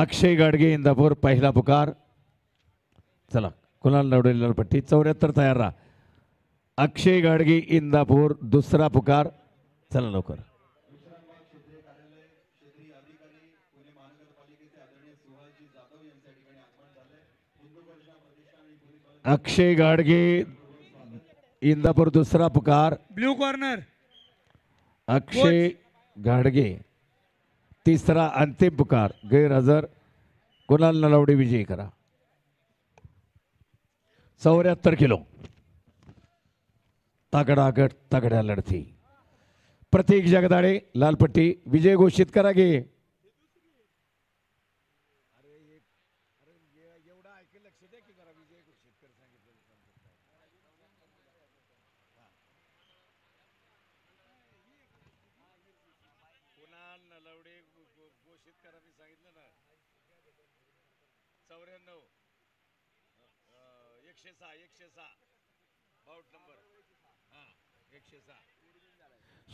अक्षय गाडगे इंदापूर पहिला पुकार. चला कुणाल नवडे पट्टी 74 तयार राहा. अक्षय गाडगे इंदापूर दुसरा पुकार. चला लवकर. अक्षय गाडगे इंदापूर दुसरा पुकार. Blue corner. अक्षय गाडगे तिसरा अंतिम पुकार. गैरहजर कुणाल नलावडे विजयी करा. 74 किलो. तगडागड तगड्या लढती. प्रतीक जगदाळे लालपट्टी विजय घोषित करा गे.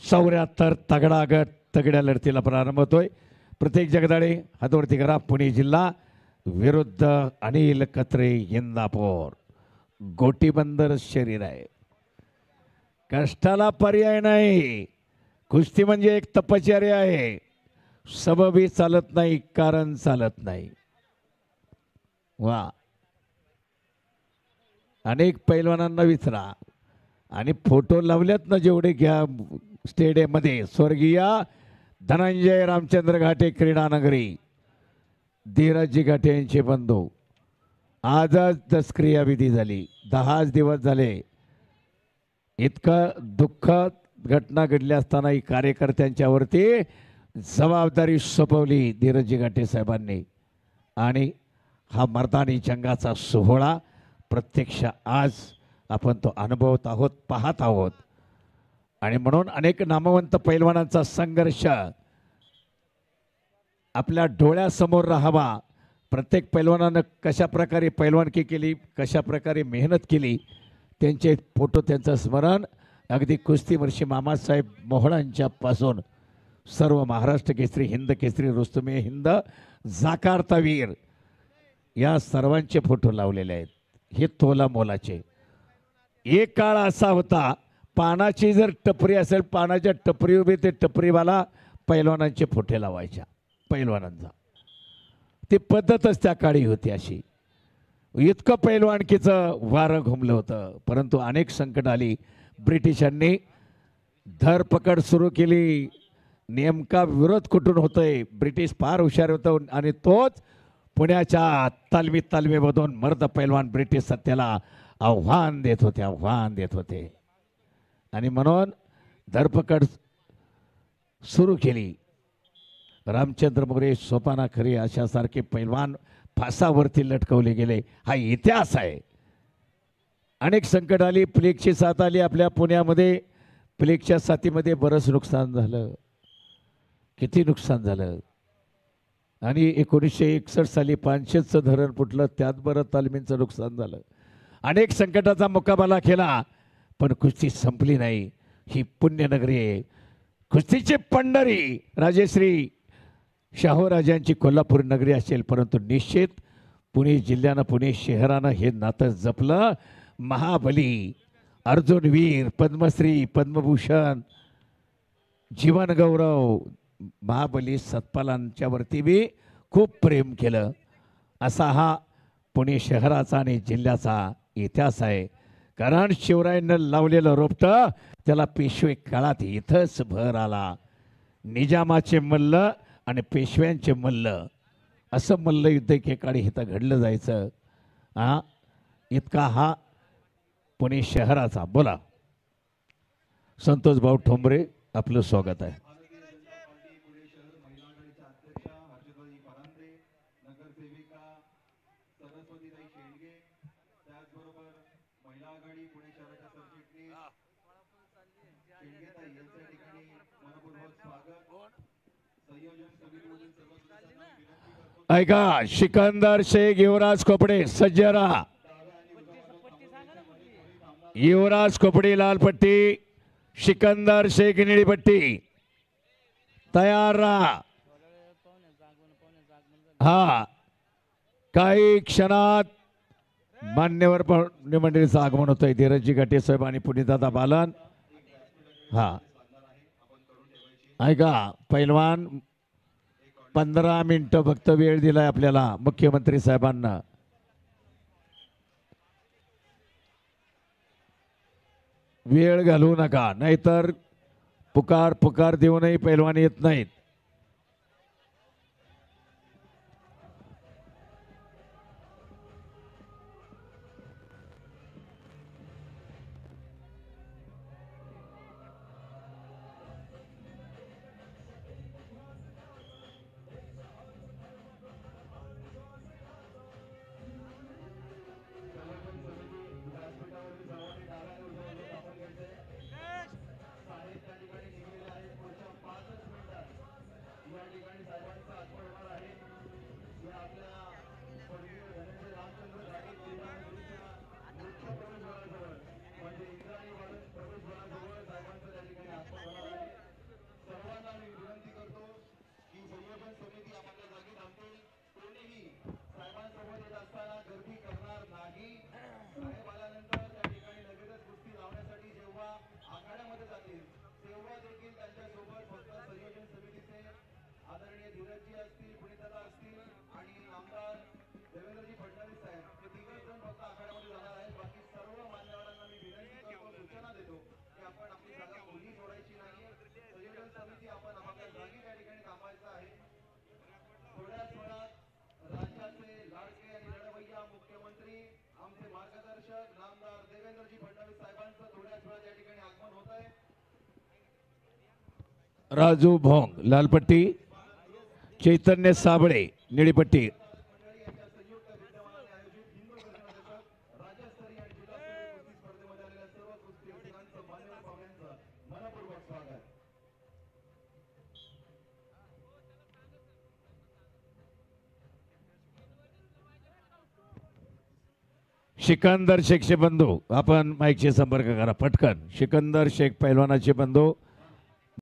चौऱ्याहत्तर तगडागड तगड्या लढतीला प्रारंभ होतोय. प्रतीक जगदाळे हातवरती करा. पुणे जिल्हा विरुद्ध अनिल कत्रे इंदापूर. गोटीबंदर शरीर आहे. कष्टाला पर्याय नाही. कुस्ती म्हणजे एक तपश्चर्या आहे. सबबी चालत नाही, कारण चालत नाही. वा अनेक पैलवानांना विचारा आणि फोटो लावल्यात ना जेवढे घ्या स्टेडियम मध्ये. स्वर्गीय धनंजय रामचंद्र घाटे क्रीडानगरी धीरजी घाटे यांचे बंधू. आजच दसक्रिया विधी झाली. 10 दिवस झाले. इतकं दुःखद घटना घडली असतानाही कार्यकर्त्यांच्यावरती जबाबदारी सोपवली धीरजी घाटे साहेबांनी. आणि हा मर्दानी जंगाचा सोहळा प्रत्यक्ष आज आपण तो अनुभवत आहोत, पाहत आहोत. आणि म्हणून अनेक नामवंत पैलवानांचा संघर्ष आपल्या डोळ्यासमोर राहावा. प्रत्येक पैलवानानं कशा प्रकारे पैलवानकी केली, कशा प्रकारे मेहनत केली, त्यांचे फोटो, त्यांचं स्मरण अगदी कुस्ती वर्षी मामासाहेब मोहळांच्या पासून सर्व महाराष्ट्र केसरी, हिंद केसरी, रुस्तुमे हिंद, जाकार्तावीर या सर्वांचे फोटो लावलेले आहेत. हे तोला मोलाचे. एक काळ असा होता, पानाची जर टपरी असेल, पानाच्या टपरी उभे ते टपरीवाला पैलवानांचे फोटो लावायच्या. पैलवानांचा ती पद्धतच त्या काळी होती अशी. इतकं पैलवानकीचं वारं घुमलं होतं. परंतु अनेक संकट आली. ब्रिटिशांनी धरपकड सुरू केली. नेमका विरोध कुठून होतोय? ब्रिटिश फार हुशार होतं आणि तोच पुण्याच्या तालमीमधून मर्द पैलवान ब्रिटिश सत्तेला आव्हान देत होते. आणि म्हणून धरपकड सुरू केली. रामचंद्र मोरे, सोपाना खरे अशासारखे पैलवान फासावरती लटकवले गेले. हा इतिहास आहे. अनेक संकट आली. प्लेगची साथ आली आपल्या पुण्यामध्ये. प्लेगच्या साथीमध्ये बरंच नुकसान झालं. किती नुकसान झालं. आणि 1961 साली 500चं धरण फुटलं. त्यात बरं तालमींचं नुकसान झालं. अनेक संकटाचा मुकाबला केला, पण कुस्ती संपली नाही. ही पुण्यनगरी आहे. कुस्तीची पंढरी राजेश्री शाहूराजांची कोल्हापूर नगरी असेल, परंतु निश्चित पुणे जिल्ह्यानं, पुणे शहरानं हे नातं जपलं. महाबली, अर्जुनवीर, पद्मश्री, पद्मभूषण, जीवनगौरव महाबली सतपालांच्यावरती बी खूप प्रेम केलं. असा हा पुणे शहराचा आणि जिल्ह्याचा इतिहास आहे. कारण शिवरायांनं लावलेलं रोपटं त्याला पेशवे काळात इथंच भर आला. निजामाचे मल्ल आणि पेशव्यांचे मल्ल, असं मल्लयुद्ध एकेकाळी इथं घडलं जायचं. इतका हा पुणे शहराचा. बोला संतोष भाऊ ठोंबरे, आपलं स्वागत आहे. ऐका, सिकंदर शेख, युवराज खोपडे सज्ज राहा. युवराज खोपडे लाल पट्टी, सिकंदर शेख निळी पट्टी, तयार राहा. हा काही क्षणात मान्यवर मंडळीचं आगमन होतंय. धीरजजी घाटे साहेब आणि पुनीतदादा बालन. हा ऐका पैलवान 15 मिनिटं फक्त वेळ दिलाय आपल्याला मुख्यमंत्री साहेबांना. वेळ घालवू नका नाहीतर पुकार पुकार देऊनही पैलवान येत नाहीत. राजू भोंग लालपट्टी, चैतन्य साबळे निळीपट्टी. सिकंदर शेखचे बंधू आपण माईकशी संपर्क करा पटकन. सिकंदर शेख पैलवानाचे बंधू